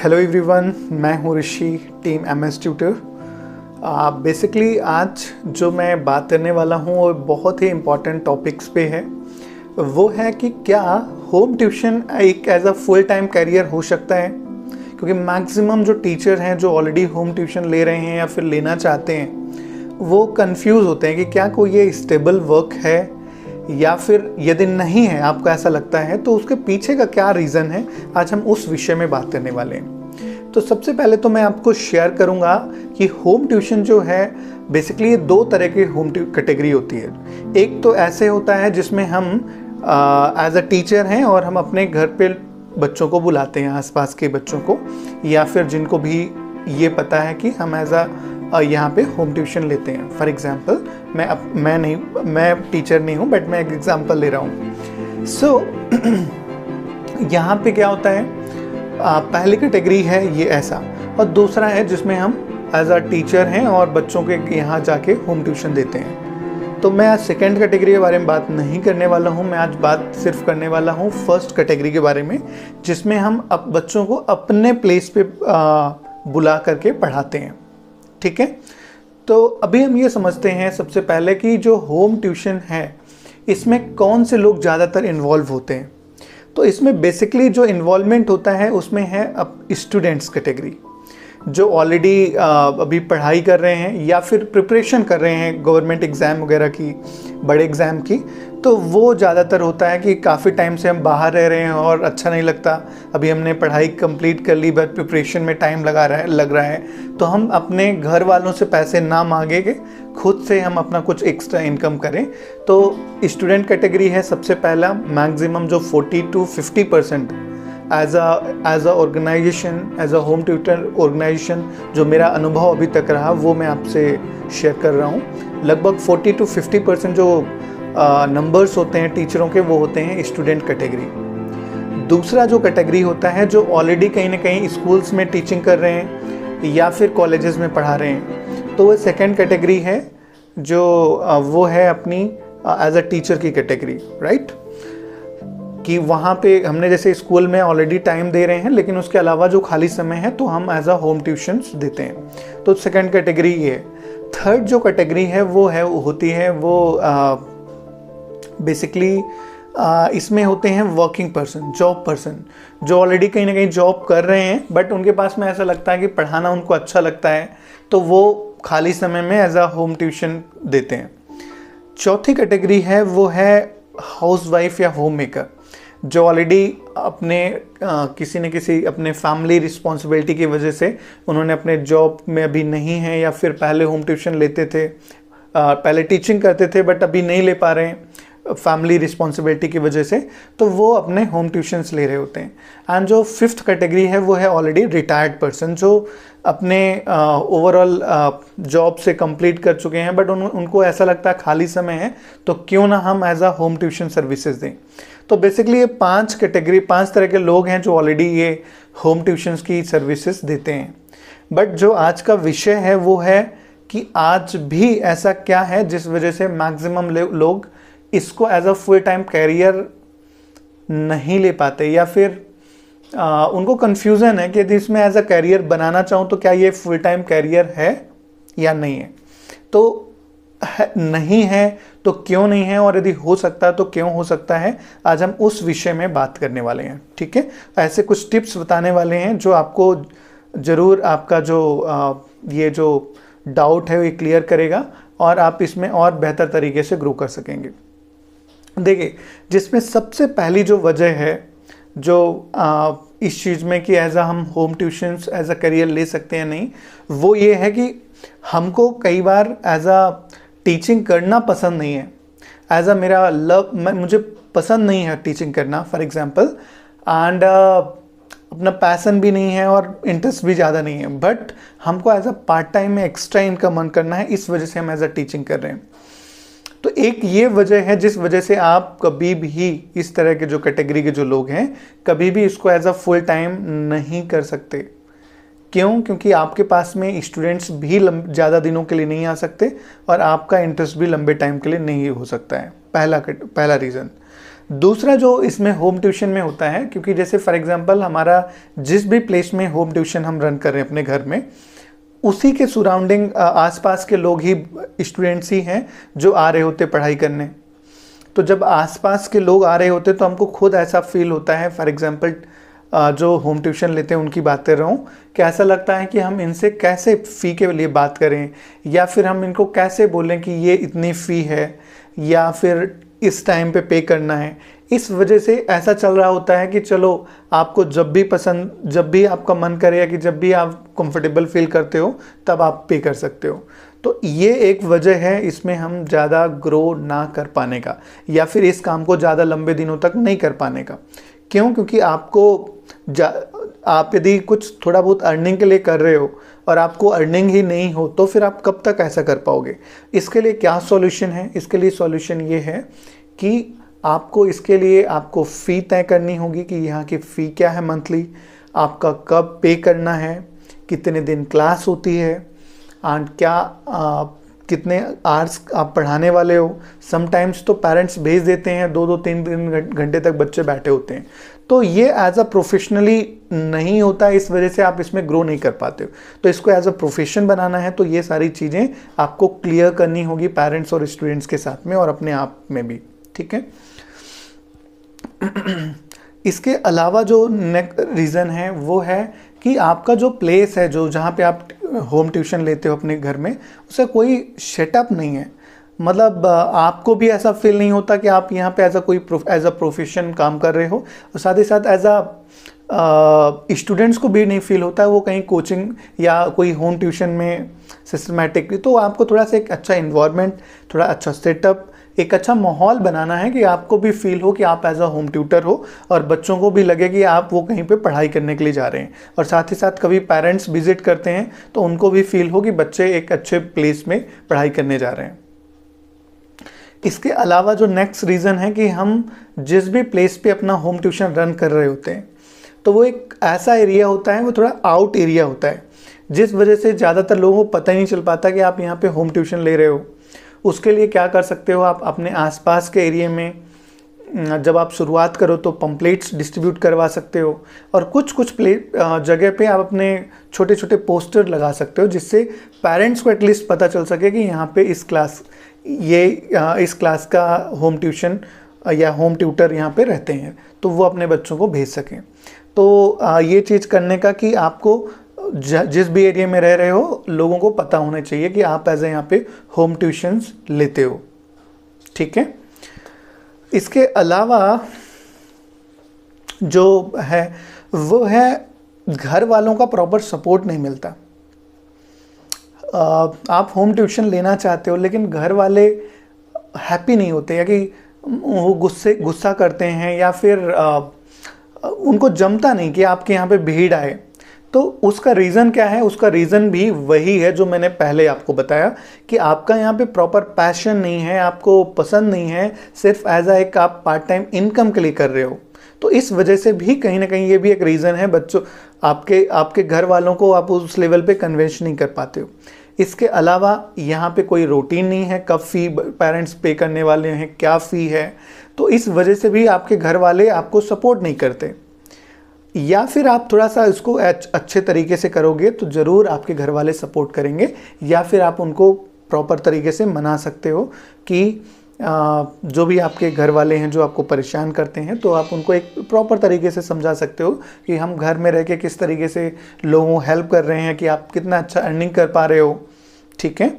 Hello everyone, मैं हूँ ऋषि, team MS tutor. Basically आज जो मैं बात करने वाला हूँ वो बहुत ही इम्पॉर्टेंट टॉपिक्स पे है। वो है कि क्या होम ट्यूशन एक as a full time career हो सकता है, क्योंकि मैक्सिमम जो टीचर हैं जो ऑलरेडी होम ट्यूशन ले रहे हैं या फिर लेना चाहते हैं वो कंफ्यूज होते हैं कि क्या कोई ये स्टेबल वर्क है, या फिर यदि नहीं है, आपको ऐसा लगता है तो उसके पीछे का क्या रीज़न है। आज हम उस विषय में बात करने वाले हैं। तो सबसे पहले तो मैं आपको शेयर करूंगा कि होम ट्यूशन जो है बेसिकली दो तरह की होम कैटेगरी होती है। एक तो ऐसे होता है जिसमें हम एज अ टीचर हैं और हम अपने घर पे बच्चों को बुलाते हैं, आसपास के बच्चों को, या फिर जिनको भी ये पता है कि हम एज अ यहाँ पे होम ट्यूशन लेते हैं। फॉर एग्जांपल मैं टीचर नहीं हूँ, बट मैं एक एग्जांपल ले रहा हूँ। यहाँ पे क्या होता है, पहली कैटेगरी है ये ऐसा, और दूसरा है जिसमें हम एज अ टीचर हैं और बच्चों के यहाँ जाके होम ट्यूशन देते हैं। तो मैं आज सेकेंड कैटेगरी के बारे में बात नहीं करने वाला हूँ, मैं आज बात सिर्फ करने वाला हूँ फर्स्ट कैटेगरी के बारे में, जिसमें हम बच्चों को अपने प्लेस पे बुला करके पढ़ाते हैं। ठीक है, तो अभी हम ये समझते हैं सबसे पहले कि जो होम ट्यूशन है इसमें कौन से लोग ज़्यादातर इन्वॉल्व होते हैं। तो इसमें बेसिकली जो इन्वॉल्वमेंट होता है उसमें है अब स्टूडेंट्स कैटेगरी, जो ऑलरेडी अभी पढ़ाई कर रहे हैं या फिर प्रिपरेशन कर रहे हैं गवर्नमेंट एग्ज़ाम वगैरह की, बड़े एग्ज़ाम की। तो वो ज़्यादातर होता है कि काफ़ी टाइम से हम बाहर रह रहे हैं और अच्छा नहीं लगता, अभी हमने पढ़ाई कंप्लीट कर ली बट प्रिपरेशन में टाइम लग रहा है, तो हम अपने घर वालों से पैसे ना मांगे के खुद से हम अपना कुछ एक्स्ट्रा इनकम करें। तो स्टूडेंट कैटेगरी है सबसे पहला, मैक्सिमम जो 40 to 50% as a organisation, as a home tutor organisation, जो मेरा अनुभव अभी तक रहा वो मैं आपसे शेयर कर रहा हूँ। लगभग 40 to 50% जो नंबर्स होते हैं टीचरों के, वो होते हैं स्टूडेंट कैटेगरी। दूसरा जो कैटेगरी होता है जो ऑलरेडी कहीं ना कहीं स्कूल्स में टीचिंग कर रहे हैं या फिर कॉलेजेस में पढ़ा रहे हैं, तो वो सेकेंड कैटेगरी है, जो वो है अपनी एज अ टीचर की कैटेगरी, राइट। कि वहाँ पे हमने जैसे स्कूल में ऑलरेडी टाइम दे रहे हैं, लेकिन उसके अलावा जो खाली समय है तो हम एज अ होम ट्यूशन्स देते हैं। तो सेकंड कैटेगरी ये है। थर्ड जो कैटेगरी है वो होती है बेसिकली इसमें होते हैं वर्किंग पर्सन, जॉब पर्सन, जो ऑलरेडी कहीं ना कहीं जॉब कर रहे हैं बट उनके पास में ऐसा लगता है कि पढ़ाना उनको अच्छा लगता है, तो वो खाली समय में एज अ होम ट्यूशन देते हैं। चौथी कैटेगरी है वो है हाउसवाइफ या होम मेकर, जो ऑलरेडी अपने किसी न किसी अपने फैमिली रिस्पॉन्सिबिलिटी की वजह से उन्होंने अपने जॉब में अभी नहीं है, या फिर पहले होम ट्यूशन लेते थे, पहले टीचिंग करते थे बट अभी नहीं ले पा रहे हैं फैमिली रिस्पॉन्सिबिलिटी की वजह से, तो वो अपने होम ट्यूशन्स ले रहे होते हैं। एंड जो फिफ्थ कैटेगरी है वो है ऑलरेडी रिटायर्ड पर्सन, जो अपने ओवरऑल जॉब से कंप्लीट कर चुके हैं बट उनको ऐसा लगता है खाली समय है तो क्यों ना हम as a home tuition services दें। तो बेसिकली ये पांच तरह के लोग हैं जो ऑलरेडी ये होम ट्यूशन्स की सर्विसेज देते हैं। बट जो आज का विषय है वो है कि आज भी ऐसा क्या है जिस वजह से मैक्सिमम लोग इसको as a full time career नहीं ले पाते, या फिर उनको कन्फ्यूज़न है कि यदि इसमें एज अ कैरियर बनाना चाहूँ तो क्या ये फुल टाइम कैरियर है या नहीं है। तो नहीं है तो क्यों नहीं है, और यदि हो सकता है तो क्यों हो सकता है, आज हम उस विषय में बात करने वाले हैं। ठीक है, ऐसे कुछ टिप्स बताने वाले हैं जो आपको ज़रूर आपका जो ये जो डाउट है वो क्लियर करेगा और आप इसमें और बेहतर तरीके से ग्रो कर सकेंगे। देखिए, जिसमें सबसे पहली जो वजह है जो इस चीज़ में कि एज अ हम home tuitions as a career ले सकते हैं नहीं, वो ये है कि हमको कई बार एज अ टीचिंग करना पसंद नहीं है, एज अ मेरा मुझे पसंद नहीं है टीचिंग करना फॉर एग्जांपल, एंड अपना पैसन भी नहीं है और इंटरेस्ट भी ज़्यादा नहीं है, बट हमको एज अ पार्ट टाइम में एक्स्ट्रा इनकम अर्न करना है, इस वजह से हम एज अ टीचिंग कर रहे हैं। तो एक ये वजह है जिस वजह से आप कभी भी इस तरह के जो कैटेगरी के जो लोग हैं कभी भी इसको एज अ फुल टाइम नहीं कर सकते। क्यों? क्योंकि आपके पास में स्टूडेंट्स भी ज़्यादा दिनों के लिए नहीं आ सकते और आपका इंटरेस्ट भी लंबे टाइम के लिए नहीं हो सकता है, पहला रीज़न। दूसरा जो इसमें होम ट्यूशन में होता है, क्योंकि जैसे फॉर एग्जांपल हमारा जिस भी प्लेस में होम ट्यूशन हम रन कर रहे हैं अपने घर में, उसी के सराउंडिंग आसपास के लोग ही स्टूडेंट्स ही हैं जो आ रहे होते पढ़ाई करने। तो जब आसपास के लोग आ रहे होते तो हमको खुद ऐसा फील होता है, फॉर एग्जांपल जो होम ट्यूशन लेते हैं उनकी बात कर रहा हूँ, कि ऐसा लगता है कि हम इनसे कैसे फ़ी के लिए बात करें, या फिर हम इनको कैसे बोलें कि ये इतनी फ़ी है या फिर इस टाइम पे करना है। इस वजह से ऐसा चल रहा होता है कि चलो आपको जब भी पसंद, जब भी आपका मन करे या कि जब भी आप कंफर्टेबल फील करते हो तब आप पे कर सकते हो। तो ये एक वजह है इसमें हम ज़्यादा ग्रो ना कर पाने का, या फिर इस काम को ज़्यादा लंबे दिनों तक नहीं कर पाने का। क्यों? क्योंकि आप यदि कुछ थोड़ा बहुत अर्निंग के लिए कर रहे हो और आपको अर्निंग ही नहीं हो तो फिर आप कब तक ऐसा कर पाओगे। इसके लिए क्या सॉल्यूशन है? इसके लिए सॉल्यूशन ये है कि आपको इसके लिए आपको फ़ी तय करनी होगी कि यहाँ की फ़ी क्या है मंथली, आपका कब पे करना है, कितने दिन क्लास होती है, एंड कितने आवर्स आप पढ़ाने वाले हो। समटाइम्स तो पेरेंट्स भेज देते हैं 2-2 3 घंटे तक बच्चे बैठे होते हैं, तो ये एज अ प्रोफेशनली नहीं होता है, इस वजह से आप इसमें ग्रो नहीं कर पाते हो। तो इसको एज अ प्रोफेशन बनाना है तो ये सारी चीज़ें आपको क्लियर करनी होगी पेरेंट्स और स्टूडेंट्स के साथ में और अपने आप में भी, ठीक है। इसके अलावा जो नेक्स्ट रीज़न है वो है कि आपका जो प्लेस है, जो जहाँ पे आप होम ट्यूशन लेते हो अपने घर में, उसका कोई सेटअप नहीं है। मतलब आपको भी ऐसा फील नहीं होता कि आप यहाँ पे एज अ प्रोफेशन काम कर रहे हो, और साथ ही साथ एज अ स्टूडेंट्स को भी नहीं फील होता है वो कहीं कोचिंग या कोई होम ट्यूशन में सिस्टमैटिकली। तो आपको थोड़ा सा एक अच्छा इन्वायरमेंट, थोड़ा अच्छा सेटअप, एक अच्छा माहौल बनाना है कि आपको भी फील हो कि आप एज अ होम ट्यूटर हो और बच्चों को भी लगे कि आप वो कहीं पे पढ़ाई करने के लिए जा रहे हैं। और साथ ही साथ कभी पेरेंट्स विजिट करते हैं तो उनको भी फील हो कि बच्चे एक अच्छे प्लेस में पढ़ाई करने जा रहे हैं। इसके अलावा जो नेक्स्ट रीज़न है कि हम जिस भी प्लेस पे अपना होम ट्यूशन रन कर रहे होते हैं तो वो एक ऐसा एरिया होता है, वो थोड़ा आउट एरिया होता है, जिस वजह से ज़्यादातर लोगों को पता ही नहीं चल पाता कि आप यहाँ पे होम ट्यूशन ले रहे हो। उसके लिए क्या कर सकते हो, आप अपने आसपास के एरिया में जब आप शुरुआत करो तो पम्पलेट्स डिस्ट्रीब्यूट करवा सकते हो, और कुछ जगह पे आप अपने छोटे छोटे पोस्टर लगा सकते हो, जिससे पेरेंट्स को एटलीस्ट पता चल सके कि यहाँ पे इस क्लास का होम ट्यूशन या होम ट्यूटर यहाँ पे रहते हैं, तो वो अपने बच्चों को भेज सकें। तो ये चीज़ करने का कि आपको जिस भी एरिया में रह रहे हो लोगों को पता होना चाहिए कि आप एज ए यहाँ पे होम ट्यूशन्स लेते हो, ठीक है। इसके अलावा जो है वो है घर वालों का प्रॉपर सपोर्ट नहीं मिलता। आप होम ट्यूशन लेना चाहते हो लेकिन घर वाले हैप्पी नहीं होते, या कि वो गुस्सा करते हैं, या फिर उनको जमता नहीं कि आपके यहाँ पे भीड़ आए। तो उसका रीज़न क्या है? उसका रीज़न भी वही है जो मैंने पहले आपको बताया कि आपका यहाँ पे प्रॉपर पैशन नहीं है, आपको पसंद नहीं है, सिर्फ एज अ एक आप पार्ट टाइम इनकम के लिए कर रहे हो। तो इस वजह से भी कहीं ना कहीं ये भी एक रीज़न है, बच्चों आपके घर वालों को आप उस लेवल पे कन्विंस नहीं कर पाते हो। इसके अलावा यहाँ पे कोई रूटीन नहीं है, कब फ़ी पेरेंट्स पे करने वाले हैं, क्या फ़ी है, तो इस वजह से भी आपके घर वाले आपको सपोर्ट नहीं करते। या फिर आप थोड़ा सा इसको अच्छे तरीके से करोगे तो ज़रूर आपके घर वाले सपोर्ट करेंगे, या फिर आप उनको प्रॉपर तरीके से मना सकते हो कि जो भी आपके घर वाले हैं जो आपको परेशान करते हैं, तो आप उनको एक प्रॉपर तरीके से समझा सकते हो कि हम घर में रह के किस तरीके से लोगों को हेल्प कर रहे हैं, कि आप कितना अच्छा अर्निंग कर पा रहे हो, ठीक है,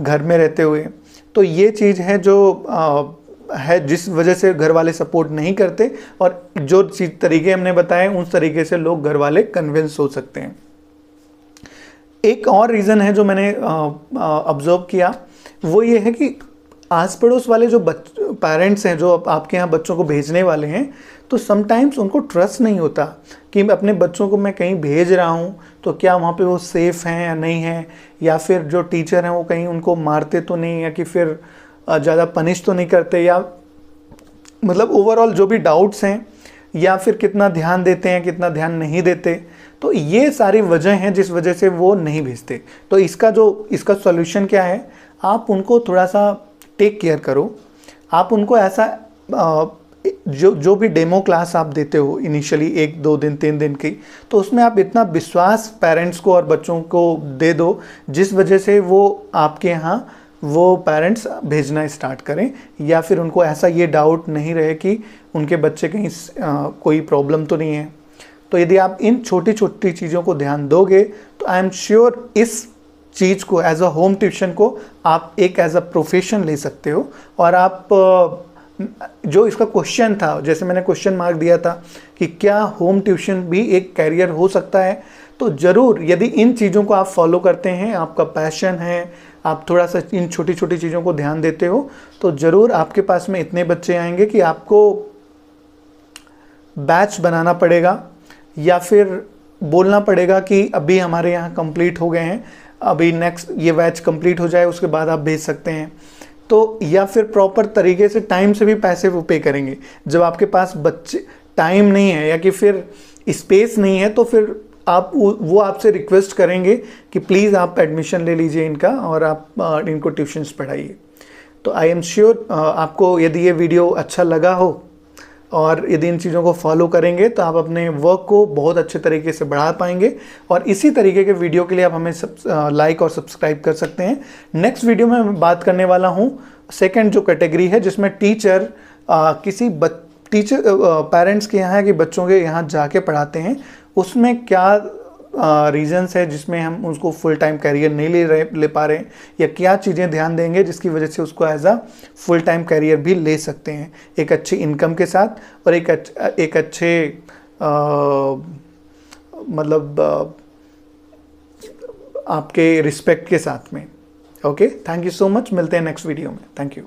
घर में रहते हुए। तो ये चीज़ है जो है जिस वजह से घर वाले सपोर्ट नहीं करते, और जो तरीके हमने बताए उस तरीके से लोग घर वाले कन्विंस हो सकते हैं। एक और रीज़न है जो मैंने ऑब्जर्व किया, वो ये है कि आस पड़ोस वाले जो पेरेंट्स हैं जो आपके यहाँ बच्चों को भेजने वाले हैं, तो समटाइम्स उनको ट्रस्ट नहीं होता कि अपने बच्चों को मैं कहीं भेज रहा हूँ तो क्या वहाँ पे वो सेफ़ हैं या नहीं हैं, या फिर जो टीचर हैं वो कहीं उनको मारते तो नहीं, या कि फिर ज़्यादा पनिश तो नहीं करते, या मतलब ओवरऑल जो भी डाउट्स हैं, या फिर कितना ध्यान देते हैं, कितना ध्यान नहीं देते। तो ये सारी वजह हैं जिस वजह से वो नहीं भेजते। तो इसका सॉल्यूशन क्या है? आप उनको थोड़ा सा टेक केयर करो, आप उनको ऐसा जो भी डेमो क्लास आप देते हो इनिशियली 1-2 दिन 3 दिन की, तो उसमें आप इतना विश्वास पेरेंट्स को और बच्चों को दे दो जिस वजह से वो आपके यहाँ वो पेरेंट्स भेजना स्टार्ट करें, या फिर उनको ऐसा ये डाउट नहीं रहे कि उनके बच्चे कहीं कोई प्रॉब्लम तो नहीं है। तो यदि आप इन छोटी छोटी चीज़ों को ध्यान दोगे तो आई एम श्योर इस चीज़ को एज अ होम ट्यूशन को आप एक एज अ प्रोफेशन ले सकते हो। और आप जो इसका क्वेश्चन था, जैसे मैंने क्वेश्चन मार्क दिया था कि क्या होम ट्यूशन भी एक कैरियर हो सकता है, तो ज़रूर यदि इन चीज़ों को आप फॉलो करते हैं, आपका पैशन है, आप थोड़ा सा इन छोटी छोटी चीज़ों को ध्यान देते हो, तो ज़रूर आपके पास में इतने बच्चे आएंगे कि आपको बैच बनाना पड़ेगा या फिर बोलना पड़ेगा कि अभी हमारे यहाँ कंप्लीट हो गए हैं, अभी नेक्स्ट ये बैच कंप्लीट हो जाए उसके बाद आप भेज सकते हैं। तो या फिर प्रॉपर तरीके से टाइम से भी पैसे वो पे करेंगे। जब आपके पास बच्चे टाइम नहीं है या कि फिर स्पेस नहीं है, तो फिर आप वो आपसे रिक्वेस्ट करेंगे कि प्लीज़ आप एडमिशन ले लीजिए इनका और आप इनको ट्यूशन्स पढ़ाइए। तो आई एम श्योर आपको यदि ये वीडियो अच्छा लगा हो और यदि इन चीज़ों को फॉलो करेंगे तो आप अपने वर्क को बहुत अच्छे तरीके से बढ़ा पाएंगे। और इसी तरीके के वीडियो के लिए आप हमें लाइक और सब्सक्राइब कर सकते हैं। नेक्स्ट वीडियो में मैं बात करने वाला हूँ सेकंड जो कैटेगरी है, जिसमें टीचर किसी पेरेंट्स के यहाँ कि बच्चों के यहाँ जाके पढ़ाते हैं, उसमें क्या रीजंस है जिसमें हम उसको फुल टाइम कैरियर नहीं ले पा रहे हैं, या क्या चीज़ें ध्यान देंगे जिसकी वजह से उसको as a full time career भी ले सकते हैं एक अच्छी इनकम के साथ और एक अच्छे मतलब आपके रिस्पेक्ट के साथ में। Okay, thank you so much, मिलते हैं नेक्स्ट वीडियो में। Thank you.